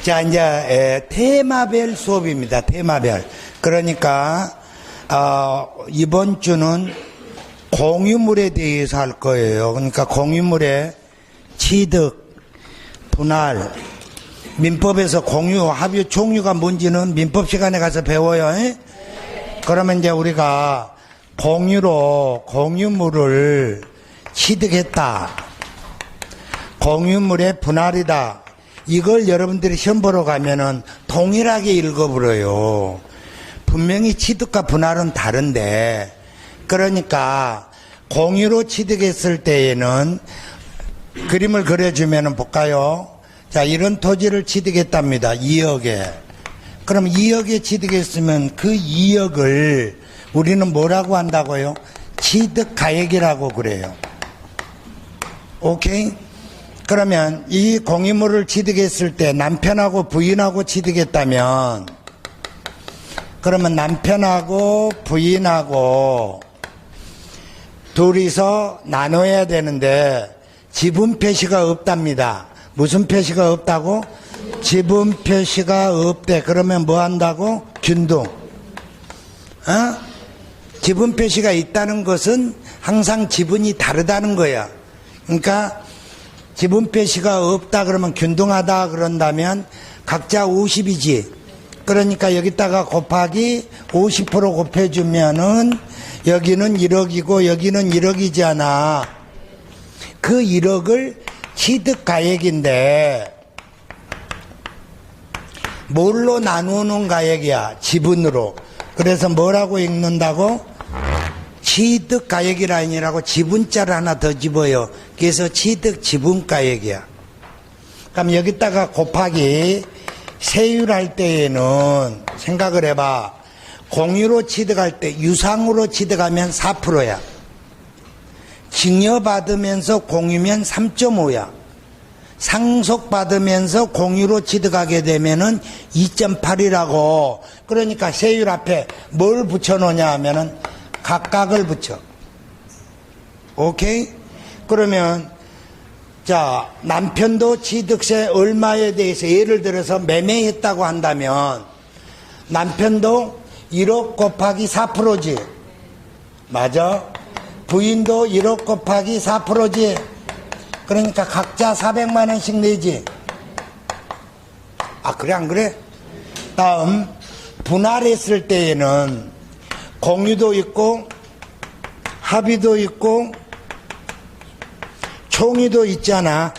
자, 이제 테마별 수업입니다. 테마별. 그러니까 이번 주는 공유물에 대해서 할 거예요. 그러니까 공유물의 취득, 분할, 민법에서 공유, 합유, 총유가 뭔지는 민법 시간에 가서 배워요. 그러면 이제 우리가 공유로 공유물을 취득했다. 공유물의 분할이다. 이걸 여러분들이 시험 보러 가면은 동일하게 읽어버려요. 분명히 취득과 분할은 다른데, 그러니까 공유로 취득했을 때에는 그림을 그려주면은 볼까요? 자, 이런 토지를 취득했답니다. 2억에. 그럼 2억에 취득했으면 그 2억을 우리는 뭐라고 한다고요? 취득가액이라고 그래요. 오케이? 그러면 이 공유물을 취득했을 때 남편하고 부인하고 취득했다면, 그러면 남편하고 부인하고 둘이서 나눠야 되는데 지분 표시가 없답니다. 무슨 표시가 없다고? 지분 표시가 없대. 그러면 뭐 한다고? 균등. 지분 표시가 있다는 것은 항상 지분이 다르다는 거야. 그러니까 지분 표시가 없다 그러면 균등하다 그런다면 각자 50이지. 그러니까 여기다가 곱하기 50% 곱해주면은 여기는 1억이고 여기는 1억이잖아. 그 1억을 취득가액인데 뭘로 나누는 가액이야? 지분으로. 그래서 뭐라고 읽는다고? 취득가액이라 아니라고 지분자를 하나 더 집어요. 그래서 취득지분가액이야. 그럼 여기다가 곱하기 세율할 때에는 생각을 해봐. 공유로 취득할 때 유상으로 취득하면 4%야. 증여받으면서 공유면 3.5야. 상속받으면서 공유로 취득하게 되면은 2.8이라고. 그러니까 세율 앞에 뭘 붙여놓냐 하면은 각각을 붙여. 오케이? 그러면 자, 남편도 취득세 얼마에 대해서 예를 들어서 매매했다고 한다면 남편도 1억 곱하기 4%지. 맞아? 부인도 1억 곱하기 4%지. 그러니까 각자 400만 원씩 내지. 아, 그래 안 그래? 다음 분할했을 때에는 공유도 있고 합의도 있고 총의도 있잖아.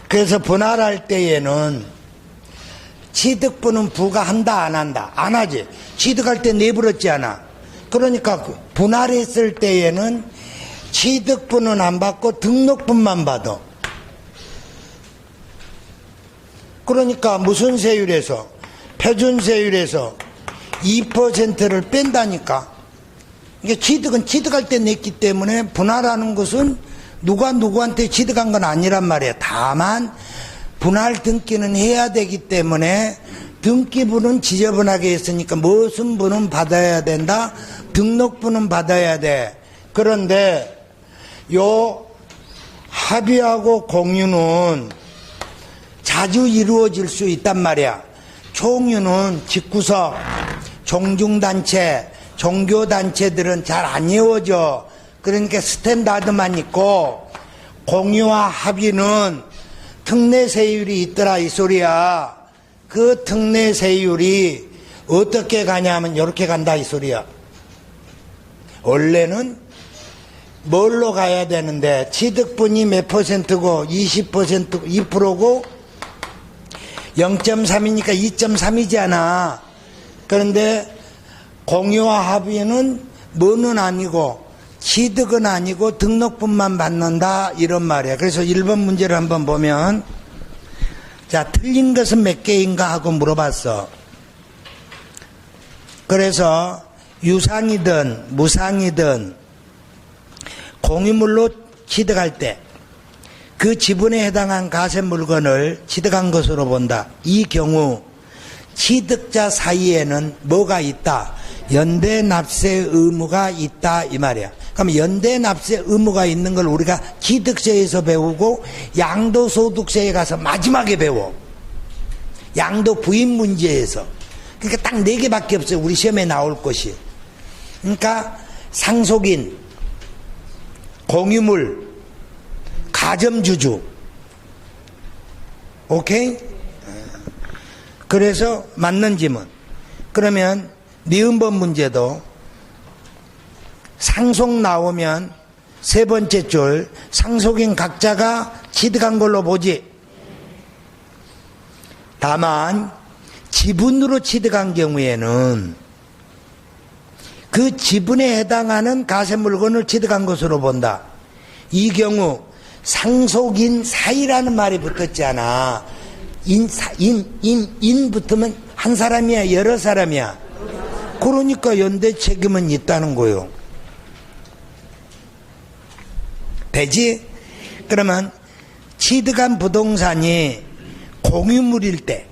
그래서 분할할 때에는 취득분은 부가 한다 안 한다? 안 하지. 취득할 때 내버렸지 않아. 그러니까 분할했을 때에는 취득분은 안 받고 등록분만 받아. 그러니까 무슨 세율에서? 표준세율에서 2%를 뺀다니까. 이게 취득은 취득할 때 냈기 때문에 분할하는 것은 누가 누구한테 취득한 건 아니란 말이에요. 다만 분할 등기는 해야 되기 때문에 등기부는 지저분하게 했으니까 무슨 분은 받아야 된다? 등록분은 받아야 돼. 그런데 요 합의하고 공유는 자주 이루어질 수 있단 말이야. 총유는 집구석, 종중단체, 종교단체들은 잘 안 이루어져. 그러니까 스탠다드만 있고, 공유와 합의는 특례세율이 있더라 이 소리야. 그 특례세율이 어떻게 가냐면 이렇게 간다 이 소리야. 원래는 뭘로 가야 되는데 취득분이 몇 %고 20% 2%고 0.3이니까 2.3이잖아. 그런데 공유와 합의는 뭐는 아니고 취득은 아니고 등록분만 받는다 이런 말이야. 그래서 1번 문제를 한번 보면, 자, 틀린 것은 몇 개인가 하고 물어봤어. 그래서 유상이든 무상이든 공유물로 취득할 때 그 지분에 해당한 가세 물건을 취득한 것으로 본다. 이 경우 취득자 사이에는 뭐가 있다? 연대 납세 의무가 있다 이 말이야. 그럼 연대납세 의무가 있는 걸 우리가 취득세에서 배우고 양도소득세에 가서 마지막에 배워. 양도 부인 문제에서. 그러니까 딱 4개밖에 없어요. 우리 시험에 나올 것이. 그러니까 상속인, 공유물, 가점주주. 오케이? 그래서 맞는 지문. 그러면 니은번 문제도 상속 나오면 3번째 줄 상속인 각자가 취득한 걸로 보지. 다만 지분으로 취득한 경우에는 그 지분에 해당하는 가세물건을 취득한 것으로 본다. 이 경우 상속인 사이라는 말이 붙었잖아. 인 붙으면 한 사람이야, 여러 사람이야. 그러니까 연대 책임은 있다는 거요. 되지? 그러면 취득한 부동산이 공유물일 때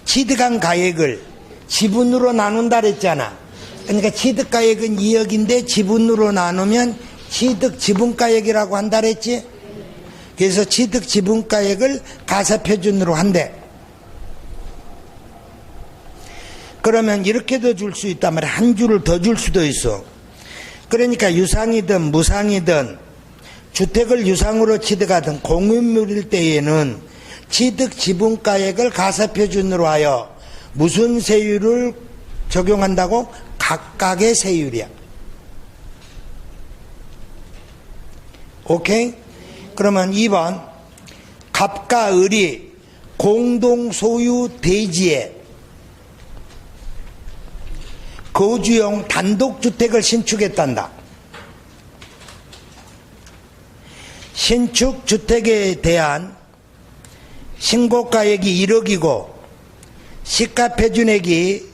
취득한 가액을 지분으로 나눈다 그랬잖아. 그러니까 취득가액은 2억인데 지분으로 나누면 취득지분가액이라고 한다 그랬지. 그래서 취득지분가액을 가사표준으로 한대. 그러면 이렇게도 줄 수 있단 말이야. 한 줄을 더 줄 수도 있어. 그러니까 유상이든 무상이든 주택을 유상으로 취득하든 공유물일 때에는 취득지분가액을 가사표준으로 하여 무슨 세율을 적용한다고? 각각의 세율이야. 오케이? 그러면 2번 갑과 을이 공동 소유 대지에 거주용 단독주택을 신축했단다. 신축주택에 대한 신고가액이 1억이고 시가표준액이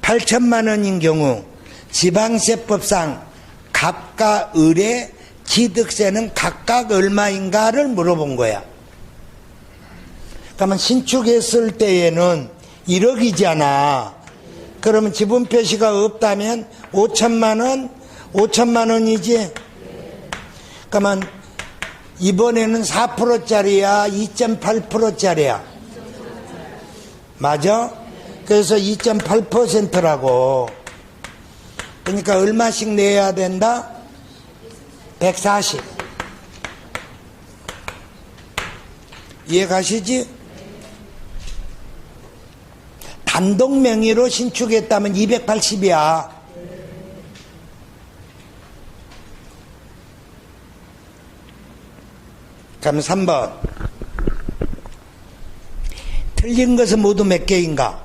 8천만 원인 경우 지방세법상 갑과 을의 취득세는 각각 얼마인가를 물어본 거야. 그러면 신축했을 때에는 1억이잖아. 그러면 지분 표시가 없다면 5천만 원, 5천만 원이지. 그러면 이번에는 4%짜리야, 2.8%짜리야. 맞아? 그래서 2.8%라고. 그러니까 얼마씩 내야 된다? 140. 이해 가시지? 단독 명의로 신축했다면 280이야. 그럼 3번. 틀린 것은 모두 몇 개인가?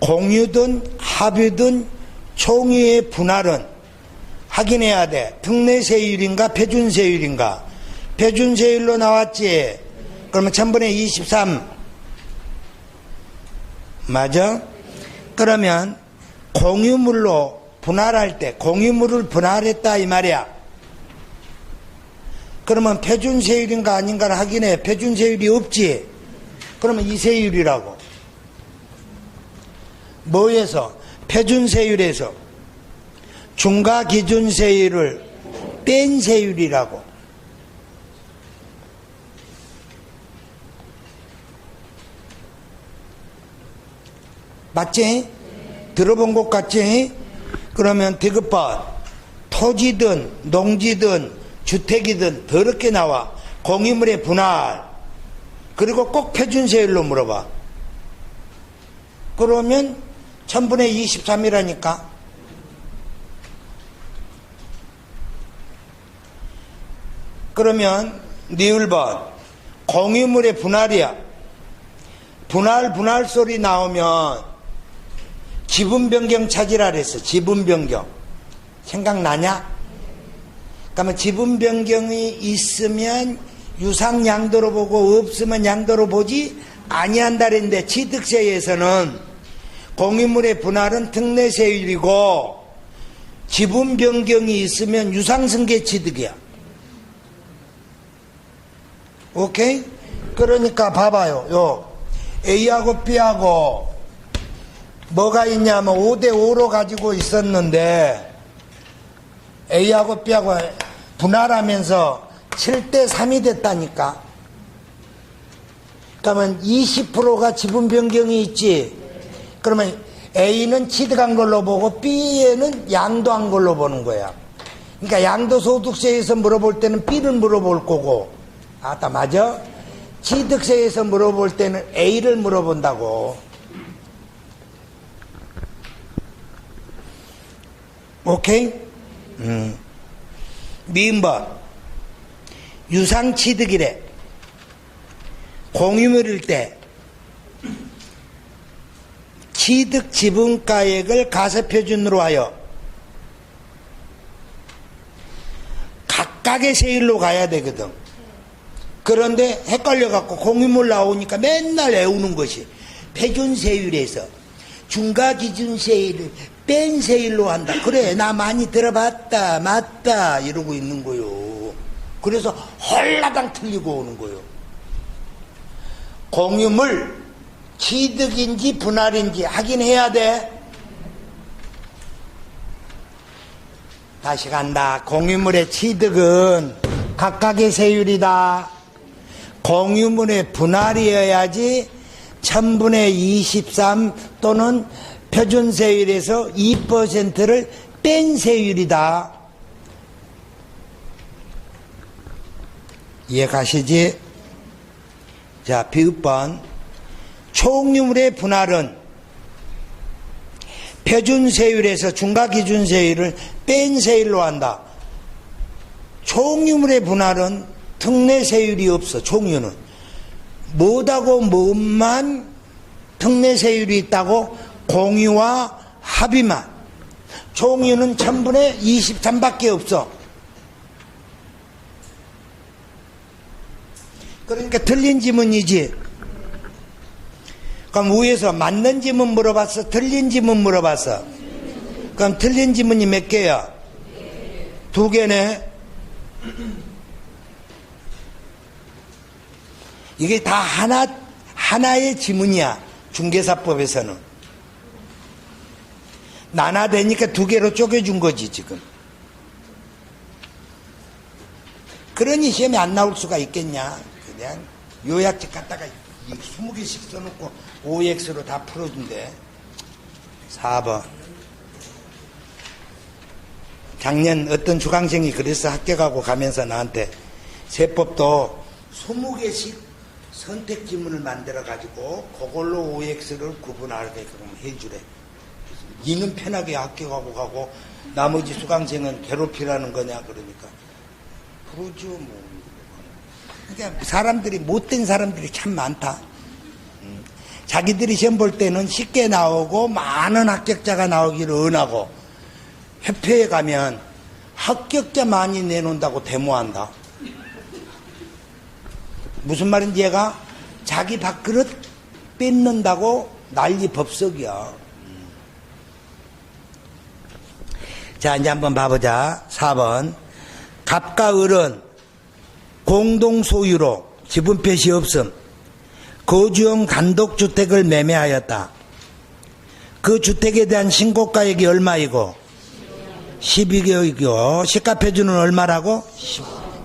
공유든 합유든 총유의 분할은 확인해야 돼. 특례세율인가 표준세율인가? 표준세율로 나왔지. 그러면 1000분의 23 맞아? 그러면 공유물로 분할할 때 공유물을 분할했다 이 말이야. 그러면 표준세율인가 아닌가를 확인해. 표준세율이 없지. 그러면 이 세율이라고. 뭐에서? 표준세율에서 중과기준세율을 뺀 세율이라고. 맞지? 들어본 것 같지? 그러면 디귿번 토지든 농지든 주택이든 더럽게 나와. 공유물의 분할. 그리고 꼭 표준세율로 물어봐. 그러면 1000분의 23이라니까. 그러면 니을번 공유물의 분할이야. 분할 소리 나오면 지분 변경 찾으라 그랬어. 지분 변경. 생각나냐? 그러면 지분 변경이 있으면 유상양도로 보고 없으면 양도로 보지 아니한다 그랬는데 취득세에서는 공유물의 분할은 특례세율이고 지분 변경이 있으면 유상승계 취득이야. 오케이? 그러니까 봐봐요. 요 A하고 B하고 뭐가 있냐면 5대5로 가지고 있었는데 A하고 B하고 분할하면서 7대 3이 됐다니까. 그러면 20%가 지분 변경이 있지. 그러면 A는 취득한 걸로 보고 B에는 양도한 걸로 보는 거야. 그러니까 양도소득세에서 물어볼 때는 B를 물어볼 거고, 아따 맞아? 취득세에서 물어볼 때는 A를 물어본다고. 오케이? 미음번 유상취득이래. 공유물일 때 취득 지분가액을 가세표준으로 하여 각각의 세율로 가야 되거든. 그런데 헷갈려갖고 공유물 나오니까 맨날 애우는 것이 표준세율에서 중과기준세율을 뺀 세율로 한다. 그래, 나 많이 들어봤다, 맞다 이러고 있는 거요. 그래서 헐라당 틀리고 오는 거요. 공유물 취득인지 분할인지 확인해야 돼. 다시 간다. 공유물의 취득은 각각의 세율이다. 공유물의 분할이어야지 1000분의 23 또는 표준세율에서 2%를 뺀 세율이다. 이해 가시지? 자, 비읍번 총유물의 분할은 표준세율에서 중과기준세율을 뺀 세율로 한다. 총유물의 분할은 특례세율이 없어. 총유는 뭐하고 뭐만 특례세율이 있다고? 공유와 합의만. 총유는 1000분의 23밖에 없어. 그러니까 틀린 지문이지. 그럼 위에서 맞는 지문 물어봤어? 틀린 지문 물어봤어? 그럼 틀린 지문이 몇 개야? 2개네. 이게 다 하나의 지문이야. 중개사법에서는. 나눠되니까 2개로 쪼개준 거지, 지금. 그러니 시험에 안 나올 수가 있겠냐. 그냥 요약집 갖다가 20개씩 써놓고 OX로 다 풀어준대. 4번. 작년 어떤 주강생이 그래서 학교 가고 가면서 나한테 세법도 20개씩 선택 지문을 만들어 가지고 그걸로 OX를 구분하게끔 해주래. 니는 편하게 학교 가고 나머지 수강생은 괴롭히라는 거냐 그러니까 그러죠 뭐. 그러니까 사람들이 못된 사람들이 참 많다. 자기들이 시험 볼 때는 쉽게 나오고 많은 합격자가 나오기를 원하고 협회에 가면 합격자 많이 내놓는다고 데모한다. 무슨 말인지 얘가 자기 밥그릇 뺏는다고 난리 법석이야. 자, 이제 한번 봐보자. 4번. 갑과 을은 공동 소유로 지분 표시 없음 거주용 단독주택을 매매하였다. 그 주택에 대한 신고가액이 얼마이고 12억이고 시가표준은 얼마라고?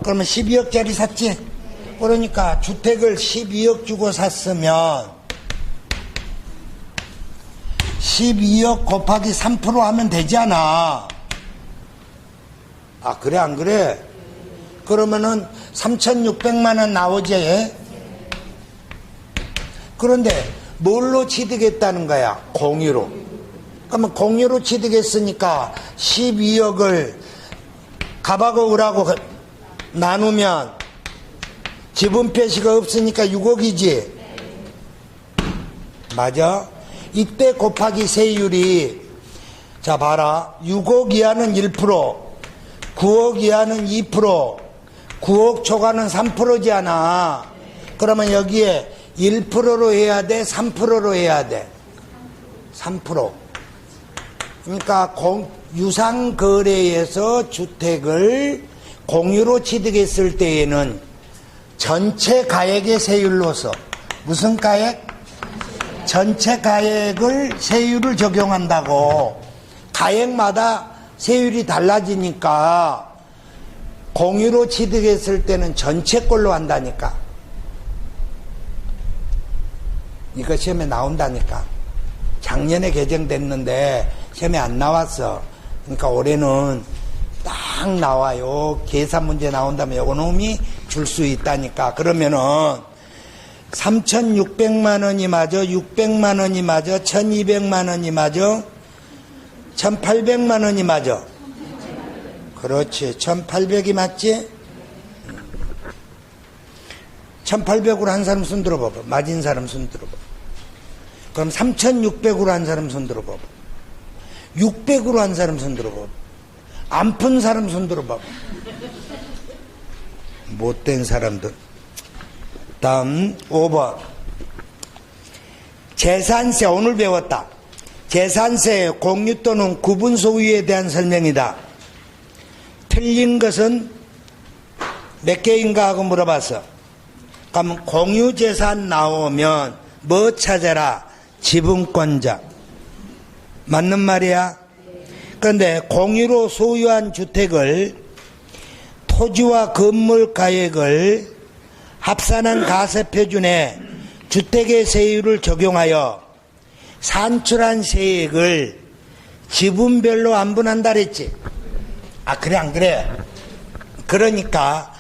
그러면 12억짜리 샀지? 그러니까 주택을 12억 주고 샀으면 12억 곱하기 3% 하면 되잖아. 아, 그래 안 그래? 그러면은 3,600만 원 나오지. 그런데 뭘로 취득했다는 거야? 공유로. 그러면 공유로 취득했으니까 12억을 갑하고 을하고 나누면 지분 표시가 없으니까 6억이지. 맞아? 이때 곱하기 세율이 자 봐라. 6억 이하는 1%, 9억 이하는 2%, 9억 초과는 3%잖아. 그러면 여기에 1%로 해야 돼? 3%로 해야 돼? 3%. 그러니까 유상거래에서 주택을 공유로 취득했을 때에는 전체 가액의 세율로서 무슨 가액? 전체 가액을 세율을 적용한다고. 가액마다 세율이 달라지니까 공유로 취득했을 때는 전체 걸로 한다니까. 이거 시험에 나온다니까. 작년에 개정됐는데 시험에 안 나왔어. 그러니까 올해는 딱 나와요. 계산 문제 나온다면 요놈이 줄 수 있다니까. 그러면은 3,600만 원이 맞아, 600만 원이 맞아, 1,200만 원이 맞아, 1,800만 원이 맞아. 그렇지. 1,800이 맞지? 1,800으로 한 사람 손 들어봐봐. 맞은 사람 손 들어봐. 그럼 3,600으로 한 사람 손 들어봐봐. 600으로 한 사람 손 들어봐봐. 안 푼 사람 손 들어봐봐. 못된 사람들. 다음 5번. 재산세 오늘 배웠다. 재산세 공유 또는 구분 소유에 대한 설명이다. 틀린 것은 몇 개인가 하고 물어봤어. 그럼 공유재산 나오면 뭐 찾아라? 지분권자. 맞는 말이야? 그런데 공유로 소유한 주택을 토지와 건물 가액을 합산한 가세표준에 주택의 세율을 적용하여 산출한 세액을 지분별로 안분한다 그랬지. 아, 그래 안 그래? 그러니까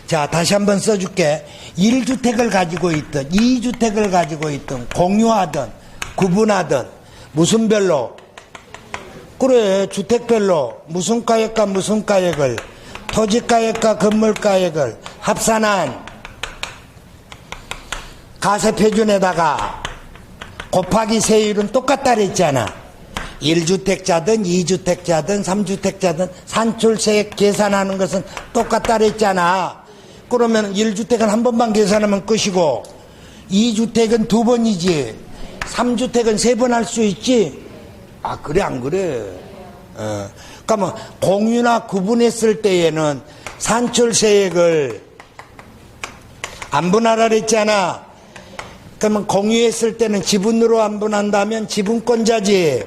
자, 다시 한번 써줄게. 1주택을 가지고 있든 2주택을 가지고 있든 공유하든 구분하든 무슨 별로? 그래, 주택별로 무슨 가액과 무슨 가액을, 토지가액과 건물가액을 합산한 가세표준에다가 곱하기 세율은 똑같다 그랬잖아. 1주택자든 2주택자든 3주택자든 산출세액 계산하는 것은 똑같다 그랬잖아. 그러면 1주택은 한 번만 계산하면 끝이고 2주택은 두 번이지 3주택은 세 번 할 수 있지. 아, 그래 안 그래? 그러면 공유나 구분했을 때에는 산출세액을 안분하라 그랬잖아. 그러면 공유했을 때는 지분으로 안분한다면 지분권자지.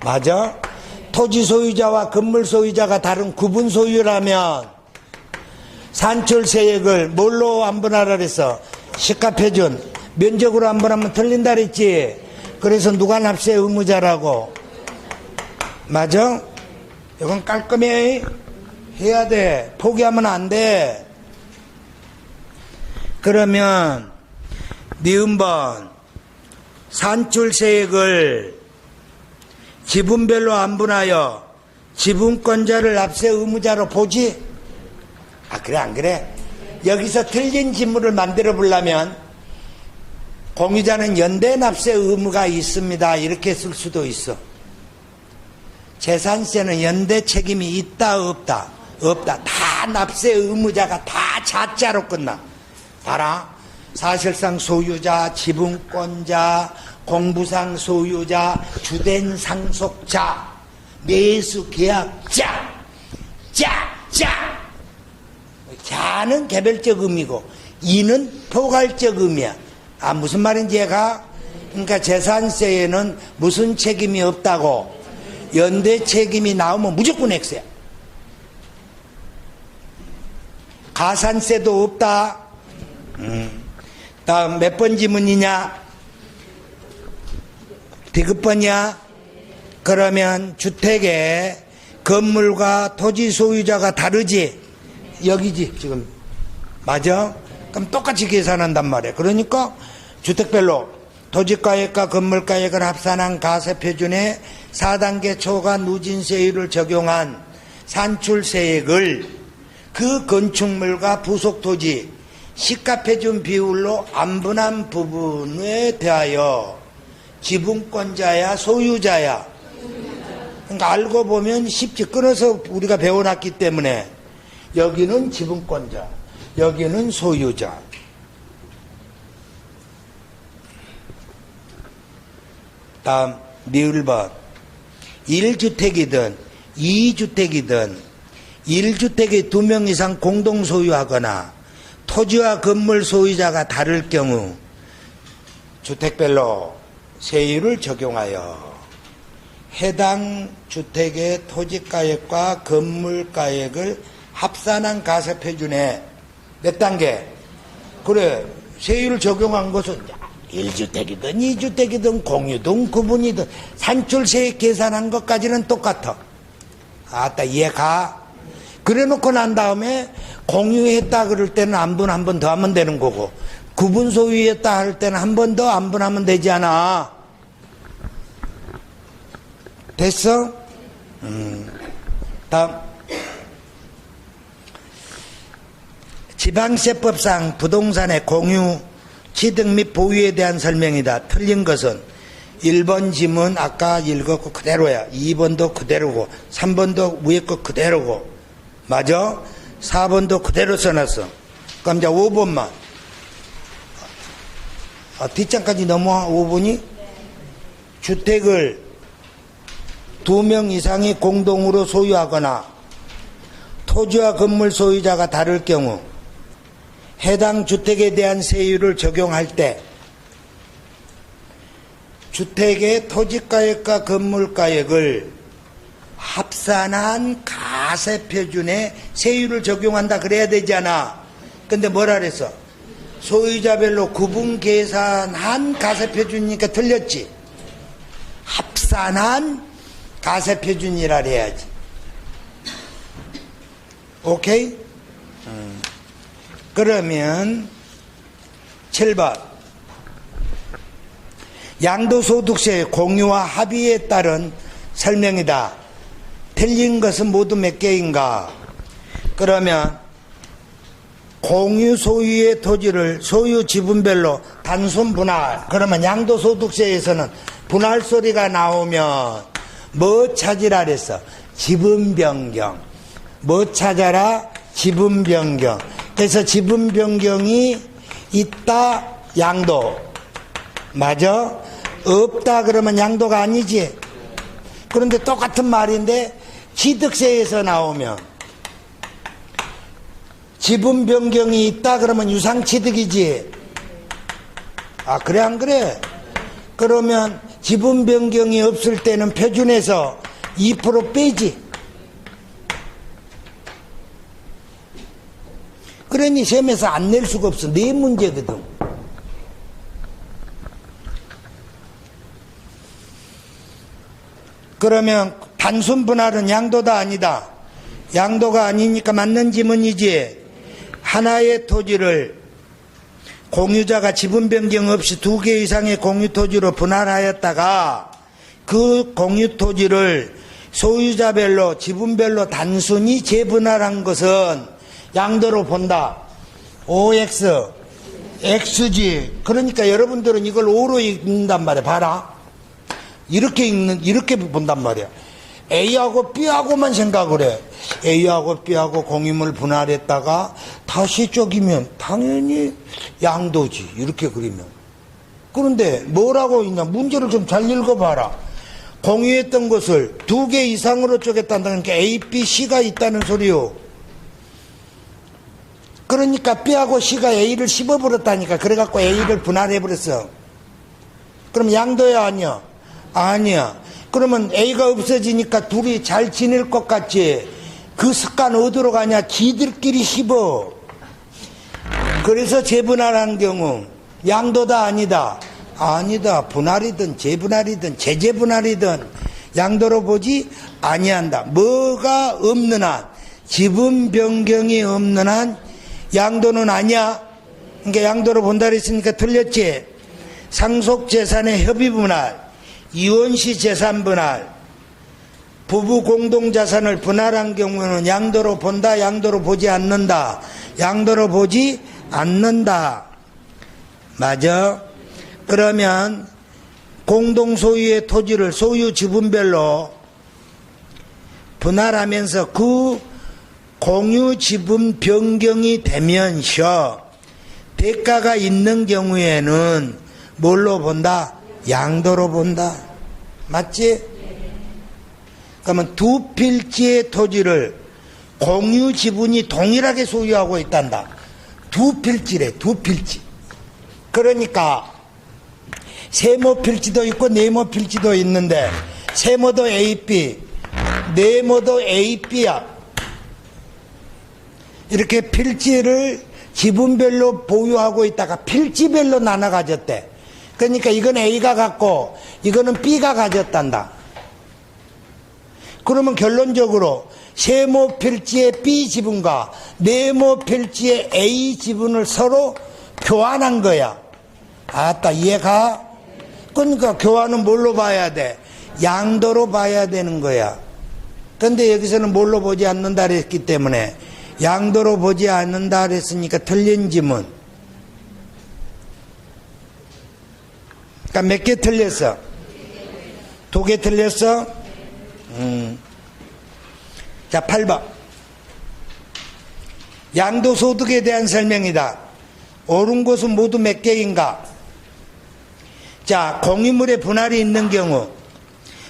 맞아? 토지 소유자와 건물 소유자가 다른 구분 소유라면 산출세액을 뭘로 안분하라 그랬어? 시가표준 면적으로 안분하면 틀린다 그랬지. 그래서 누가 납세 의무자라고. 맞아? 이건 깔끔히 해야 돼. 포기하면 안 돼. 그러면 니은번 산출세액을 지분별로 안분하여 지분권자를 납세 의무자로 보지? 아, 그래 안 그래? 여기서 틀린 지문을 만들어 보려면 공유자는 연대 납세 의무가 있습니다 이렇게 쓸 수도 있어. 재산세는 연대 책임이 있다 없다? 없다. 다 납세 의무자가 다 자자로 끝나. 봐라. 사실상 소유자, 지분권자, 공부상 소유자, 주된 상속자, 매수 계약자, 자는 개별적 의미고 이는 포괄적 의미야. 아, 무슨 말인지 얘가? 그러니까 재산세에는 무슨 책임이 없다고? 연대 책임이 나오면 무조건 X야. 가산세도 없다. 다음 몇 번 지문이냐? 디귿번이야? 그러면 주택의 건물과 토지 소유자가 다르지? 여기지 지금. 맞아? 그럼 똑같이 계산한단 말이야. 그러니까 주택별로 토지가액과 건물가액을 합산한 가세표준에 4단계 초과 누진세율을 적용한 산출세액을 그 건축물과 부속토지 시가표준 비율로 안분한 부분에 대하여 지분권자야 소유자야? 그러니까 알고 보면 쉽지. 끊어서 우리가 배워놨기 때문에 여기는 지분권자, 여기는 소유자. 다음 니을번 1주택이든 2주택이든 1주택에 2명 이상 공동 소유하거나 토지와 건물 소유자가 다를 경우 주택별로 세율을 적용하여 해당 주택의 토지가액과 건물가액을 합산한 가세표준에 몇 단계? 그래, 세율을 적용한 것은 1주택이든 2주택이든 공유든 구분이든 산출세 계산한 것까지는 똑같아. 아따, 이해가? 그래 놓고 난 다음에 공유했다 그럴 때는 안분 한 번 더 하면 되는 거고, 구분 소유했다 할 때는 한 번 더 안분하면 되지 않아? 됐어? 다음. 지방세법상 부동산의 공유, 취득 및 보유에 대한 설명이다. 틀린 것은 1번 지문 아까 읽었고 그대로야. 2번도 그대로고 3번도 위에 거 그대로고, 맞아? 4번도 그대로 써놨어. 그럼 이제 5번만. 뒷장까지 넘어와. 5번이 주택을 2명 이상이 공동으로 소유하거나 토지와 건물 소유자가 다를 경우 해당 주택에 대한 세율을 적용할 때 주택의 토지가액과 건물가액을 합산한 가세표준에 세율을 적용한다 그래야 되잖아. 근데 뭐라 그랬어? 소유자별로 구분 계산한 가세표준이니까 틀렸지. 합산한 가세표준이라 해야지. 오케이? 그러면 7번 양도소득세 공유와 합의에 따른 설명이다. 틀린 것은 모두 몇 개인가? 그러면 공유 소유의 토지를 소유 지분별로 단순 분할. 그러면 양도소득세에서는 분할 소리가 나오면 뭐 찾으라 그랬어? 지분 변경. 뭐 찾아라? 지분 변경. 그래서 지분 변경이 있다, 양도. 맞아? 없다 그러면 양도가 아니지. 그런데 똑같은 말인데 취득세에서 나오면 지분 변경이 있다 그러면 유상취득이지. 아, 그래 안 그래? 그러면 지분 변경이 없을 때는 표준에서 2% 빼지. 그러니 시험에서 안 낼 수가 없어. 네 문제거든. 그러면 단순 분할은 양도다 아니다? 양도가 아니니까 맞는 지문이지. 하나의 토지를 공유자가 지분 변경 없이 2개 이상의 공유 토지로 분할하였다가 그 공유 토지를 소유자별로 지분별로 단순히 재분할한 것은 양도로 본다. OX, X지. 그러니까 여러분들은 이걸 O로 읽는단 말이야. 봐라. 이렇게 본단 말이야. A하고 B하고만 생각을 해. A하고 B하고 공유물 분할했다가 다시 쪼기면 당연히 양도지. 이렇게 그리면. 그런데 뭐라고 있냐. 문제를 좀 잘 읽어봐라. 공유했던 것을 2개 이상으로 쪼갰다는 게 A, B, C가 있다는 소리요. 그러니까 B하고 C가 A를 씹어버렸다니까. 그래갖고 A를 분할해버렸어. 그럼 양도야 아니야? 아니야. 그러면 A가 없어지니까 둘이 잘 지낼 것 같지? 그 습관 어디로 가냐? 지들끼리 씹어. 그래서 재분할한 경우 양도다 아니다? 아니다. 분할이든 재분할이든 재재분할이든 양도로 보지 아니한다. 뭐가 없는 한, 지분 변경이 없는 한 양도는 아니야. 그러니까 양도로 본다 그랬으니까 틀렸지. 상속재산의 협의분할, 이혼시 재산분할, 부부 공동자산을 분할한 경우는 양도로 본다, 양도로 보지 않는다. 양도로 보지 않는다. 맞아? 그러면 공동소유의 토지를 소유 지분별로 분할하면서 그 공유 지분 변경이 되면서 대가가 있는 경우에는 뭘로 본다? 양도로 본다. 맞지? 그러면 2필지의 토지를 공유 지분이 동일하게 소유하고 있단다. 2필지래, 2필지. 그러니까 세모 필지도 있고 네모 필지도 있는데 세모도 AB, 네모도 AB야. 이렇게 필지를 지분별로 보유하고 있다가 필지별로 나눠 가졌대. 그러니까 이건 A가 갖고 이거는 B가 가졌단다. 그러면 결론적으로 세모 필지의 B 지분과 네모 필지의 A 지분을 서로 교환한 거야. 아따, 이해가? 그러니까 교환은 뭘로 봐야 돼? 양도로 봐야 되는 거야. 근데 여기서는 뭘로 보지 않는다 그랬기 때문에 양도로 보지 않는다 그랬으니까 틀린 지문. 그러니까 몇 개 틀렸어? 2개 틀렸어? 자, 8번. 양도소득에 대한 설명이다. 옳은 것은 모두 몇 개인가? 자, 공유물의 분할이 있는 경우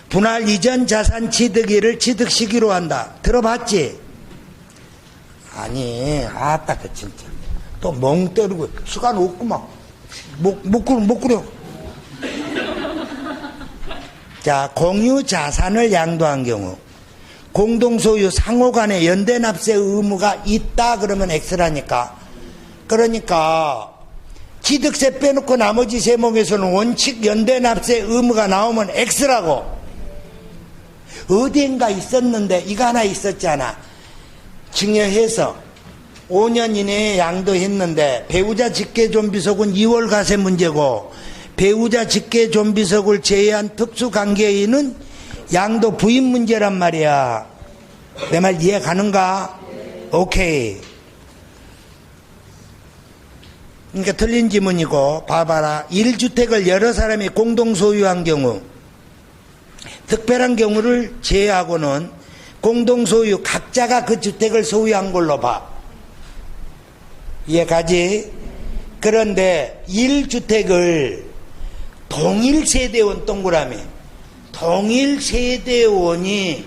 분할 이전 자산 취득일을 취득 시기로 한다. 들어봤지? 아니, 아따, 그 진짜 또 멍 때리고 시간 없구만. 못 그려. 자, 공유 자산을 양도한 경우 공동소유 상호간에 연대납세 의무가 있다 그러면 X라니까. 그러니까 취득세 빼놓고 나머지 세목에서는 원칙 연대납세 의무가 나오면 X라고. 어디인가 있었는데 이거 하나 있었잖아. 증여해서 5년 이내에 양도했는데 배우자 직계존비속은 2월 가세 문제고 배우자 직계존비속을 제외한 특수관계인은 양도 부인 문제란 말이야. 내 말 이해 가는가? 오케이. 그러니까 틀린 지문이고, 봐봐라. 1주택을 여러 사람이 공동 소유한 경우, 특별한 경우를 제외하고는 공동 소유 각자가 그 주택을 소유한 걸로 봐. 이해 가지? 그런데 1주택을 동일 세대원 동그라미, 동일 세대원이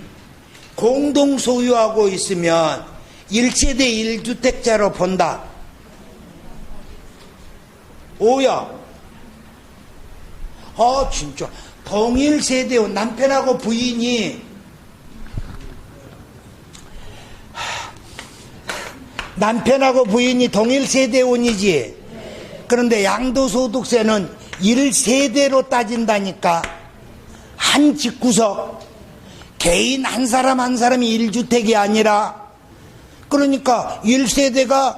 공동 소유하고 있으면 1세대 1주택자로 본다. 오야. 진짜. 동일 세대원, 남편하고 부인이, 남편하고 부인이 동일 세대원이지. 그런데 양도소득세는 1세대로 따진다니까. 한 집구석, 개인 한 사람 한 사람이 1주택이 아니라, 그러니까 1세대가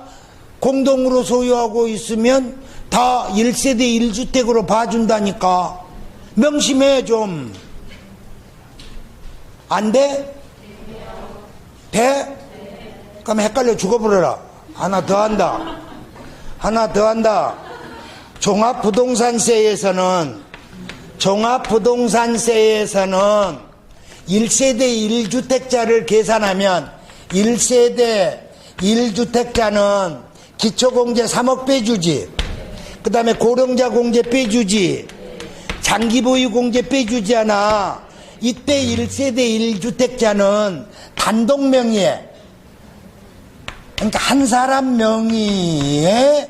공동으로 소유하고 있으면 다 1세대 1주택으로 봐준다니까. 명심해 좀. 안 돼? 돼? 그럼 헷갈려 죽어버려라. 하나 더 한다. 하나 더 한다. 종합부동산세에서는 1세대 1주택자를 계산하면 1세대 1주택자는 기초공제 3억 빼주지. 그 다음에 고령자 공제 빼주지. 장기보유 공제 빼주지 않아. 이때 1세대 1주택자는 단독 명의에, 그러니까 한 사람 명의의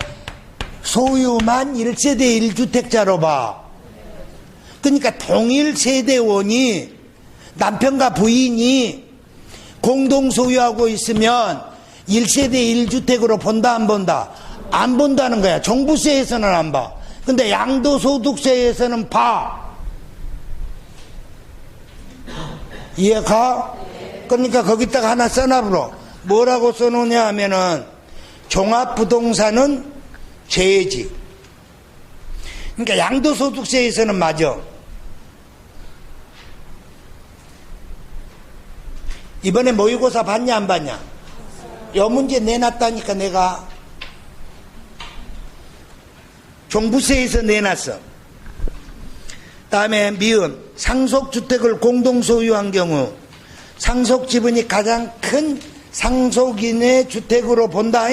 소유만 1세대 1주택자로 봐. 그러니까 동일 세대원이, 남편과 부인이 공동 소유하고 있으면 1세대 1주택으로 본다 안 본다? 안 본다는 거야. 종부세에서는 안 봐. 근데 양도소득세에서는 봐. 이해가? 그러니까 거기다가 하나 써놔버려. 뭐라고 써놓냐 하면은 종합부동산은 죄지. 그러니까 양도소득세에서는 맞아. 이번에 모의고사 봤냐 안 봤냐? 요 문제 내놨다니까. 내가 종부세에서 내놨어. 다음에 미음, 상속주택을 공동소유한 경우 상속지분이 가장 큰 상속인의 주택으로 본다.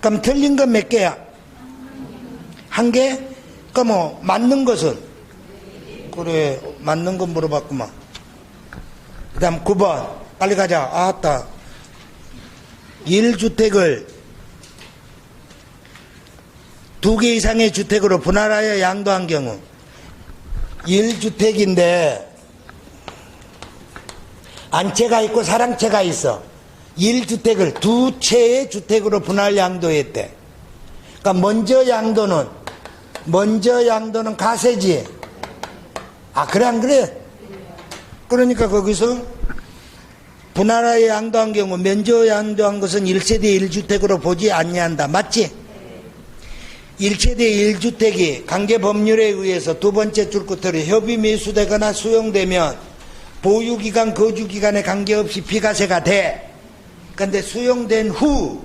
그럼 틀린 건 몇 개야? 한 개? 그럼 뭐 맞는 것은? 그래, 맞는 건 물어봤구만. 그 다음 9번 빨리 가자. 아따. 1주택을 2개 이상의 주택으로 분할하여 양도한 경우 1주택인데 안채가 있고 사랑채가 있어. 1주택을 두 채의 주택으로 분할 양도했대. 그러니까 먼저 양도는 가세지. 아, 그래 안 그래? 그러니까 거기서 분할하여 양도한 경우 먼저 양도한 것은 1세대 1주택으로 보지 아니한다. 맞지? 1세대 1주택이 관계법률에 의해서 두 번째 줄 끝으로 협의 매수되거나 수용되면 보유기간, 거주기간에 관계없이 비과세가 돼. 그런데 수용된 후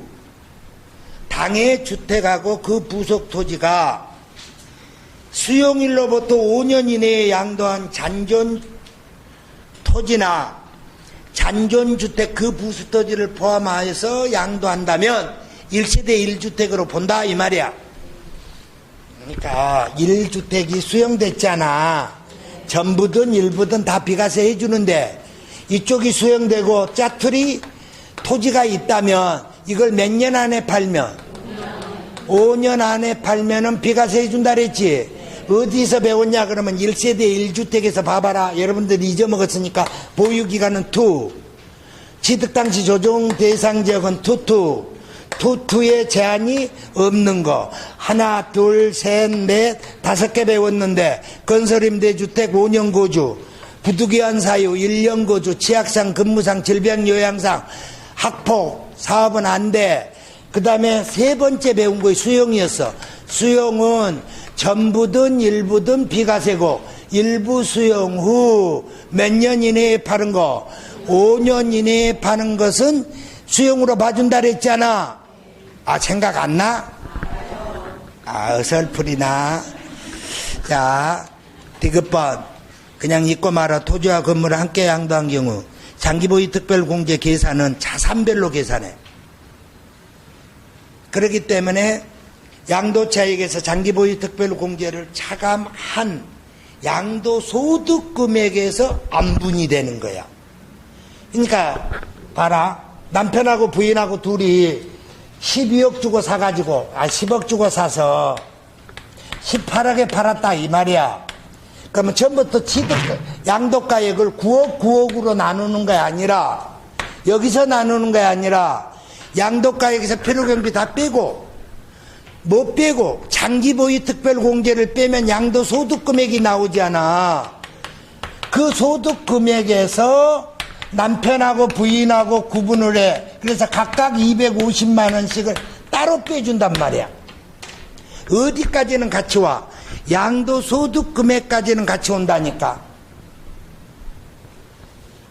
당해 주택하고 그 부속 토지가 수용일로부터 5년 이내에 양도한 잔존 토지나 잔존주택 그 부수토지를 포함하여서 양도한다면 1세대 1주택으로 본다 이 말이야. 그러니까 1주택이 수용됐잖아. 전부든 일부든 다 비과세 해주는데 이쪽이 수용되고 짜투리 토지가 있다면 이걸 몇 년 안에 팔면 5년 안에 팔면은 비과세 해준다 그랬지. 어디서 배웠냐 그러면 1세대 1주택에서 봐봐라. 여러분들이 잊어먹었으니까 보유기간은 2, 취득 당시 조정 대상 지역은 2에 제한이 없는 거. 하나, 둘, 셋, 넷, 5개 배웠는데 건설임대주택 5년 거주, 부득이한 사유 1년 거주, 치약상, 근무상, 질병, 요양상, 학폭, 사업은 안 돼. 그 다음에 세 번째 배운 거의 수용이었어. 수용은 전부든 일부든 비과세고 일부 수용 후 몇 년 이내에 파는 거 5년 이내에 파는 것은 수용으로 봐준다 그랬잖아. 아, 생각 안 나? 아, 어설프리나. 자, 디귿번 그냥 잊고 말아. 토지와 건물을 함께 양도한 경우 장기보유 특별공제 계산은 자산별로 계산해. 그렇기 때문에 양도차익에서 장기보유 특별공제를 차감한 양도소득 금액에서 안분이 되는 거야. 그러니까 봐라. 남편하고 부인하고 둘이 12억 주고 사가지고 10억 주고 사서 18억에 팔았다 이 말이야. 그러면 처음부터 양도가액을 9억으로 나누는 게 아니라 여기서 나누는 게 아니라 양도가액에서 필요경비 다 빼고 뭐 빼고 장기보유 특별공제를 빼면 양도소득금액이 나오지 않아. 그 소득금액에서 남편하고 부인하고 구분을 해. 그래서 각각 250만 원씩을 따로 빼준단 말이야. 어디까지는 같이 와? 양도소득금액까지는 같이 온다니까.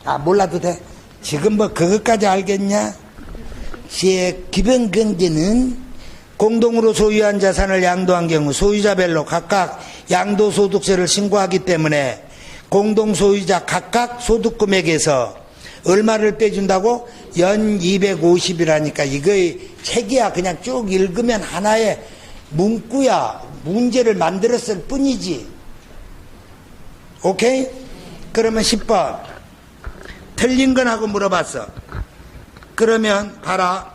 아, 몰라도 돼. 지금 뭐 그것까지 알겠냐? 기본경제는 공동으로 소유한 자산을 양도한 경우 소유자별로 각각 양도소득세를 신고하기 때문에 공동소유자 각각 소득금액에서 얼마를 빼준다고? 연 250이라니까 이거의 책이야. 그냥 쭉 읽으면 하나의 문구야. 문제를 만들었을 뿐이지. 오케이? 그러면 10번 틀린 건 하고 물어봤어. 그러면 봐라.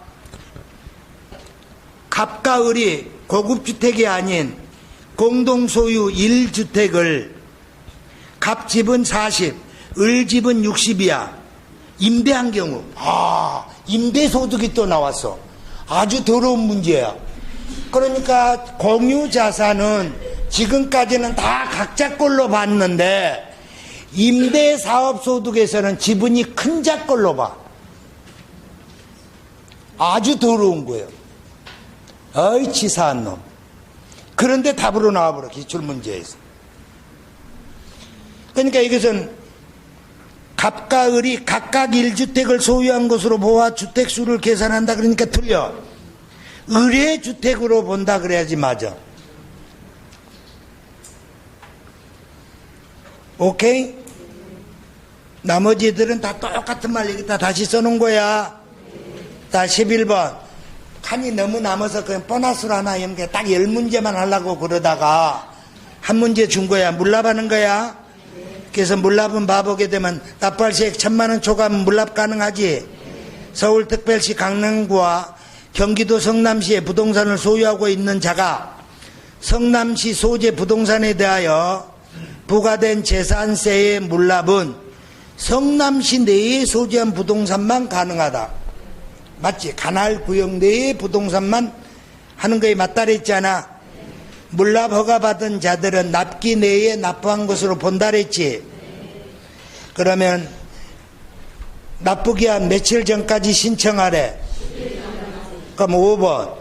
갑과 을이 고급주택이 아닌 공동소유 1주택을 갑집은 40, 을집은 60이야. 임대한 경우. 아, 임대소득이 또 나왔어. 아주 더러운 문제야. 그러니까 공유자산은 지금까지는 다 각자 걸로 봤는데 임대사업소득에서는 지분이 큰 자 걸로 봐. 아주 더러운 거예요. 어이 치사한 놈. 그런데 답으로 나와버려. 기출문제에서. 그러니까 이것은 갑과 을이 각각 1주택을 소유한 것으로 보아 주택수를 계산한다. 그러니까 틀려. 을의 주택으로 본다 그래야지 맞아. 오케이? 나머지들은 다 똑같은 말 여기다 다시 써놓은 거야. 자, 11번. 칸이 너무 남아서 그냥 보너스로 하나 연계 딱 10문제만 하려고 그러다가 한 문제 준 거야. 물납하는 거야. 그래서 물납은 봐보게 되면 납부할시액 1,000만 원 초과하면 물납 가능하지. 서울특별시 강릉구와 경기도 성남시의 부동산을 소유하고 있는 자가 성남시 소재 부동산에 대하여 부과된 재산세의 물납은 성남시 내에 소지한 부동산만 가능하다. 맞지? 관할 구역 내의 부동산만 하는 거에 맞다랬잖아. 물납 허가받은 자들은 납기 내에 납부한 것으로 본다랬지. 그러면 납부기 한 며칠 전까지 신청하래. 그럼 5번.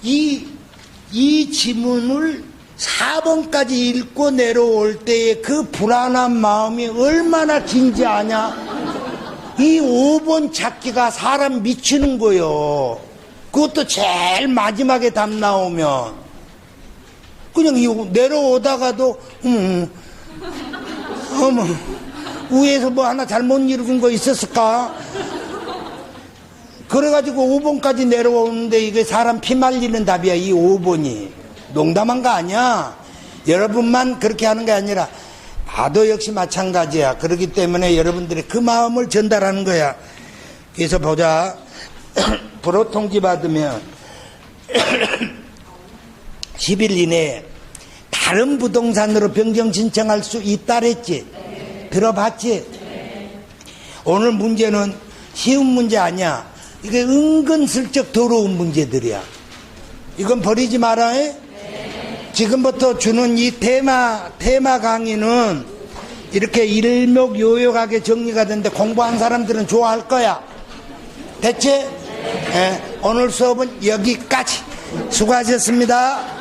이 지문을 4번까지 읽고 내려올 때의 그 불안한 마음이 얼마나 긴지 아냐? 이 5번 찾기가 사람 미치는 거요. 그것도 제일 마지막에 답 나오면 그냥 내려오다가도 어머 위에서 뭐 하나 잘못 읽은 거 있었을까? 그래가지고 5번까지 내려오는데 이게 사람 피 말리는 답이야. 이 5번이 농담한 거 아니야. 여러분만 그렇게 하는 게 아니라 나도 역시 마찬가지야. 그렇기 때문에 여러분들이 그 마음을 전달하는 거야. 그래서 보자. 불호 통지 받으면 10일 이내에 다른 부동산으로 변경 신청할 수 있다랬지. 들어봤지? 오늘 문제는 쉬운 문제 아니야. 이게 은근슬쩍 더러운 문제들이야. 이건 버리지 마라. 지금부터 주는 이 테마 강의는 이렇게 일목요연하게 정리가 되는데 공부한 사람들은 좋아할 거야. 됐지? 오늘 수업은 여기까지. 수고하셨습니다.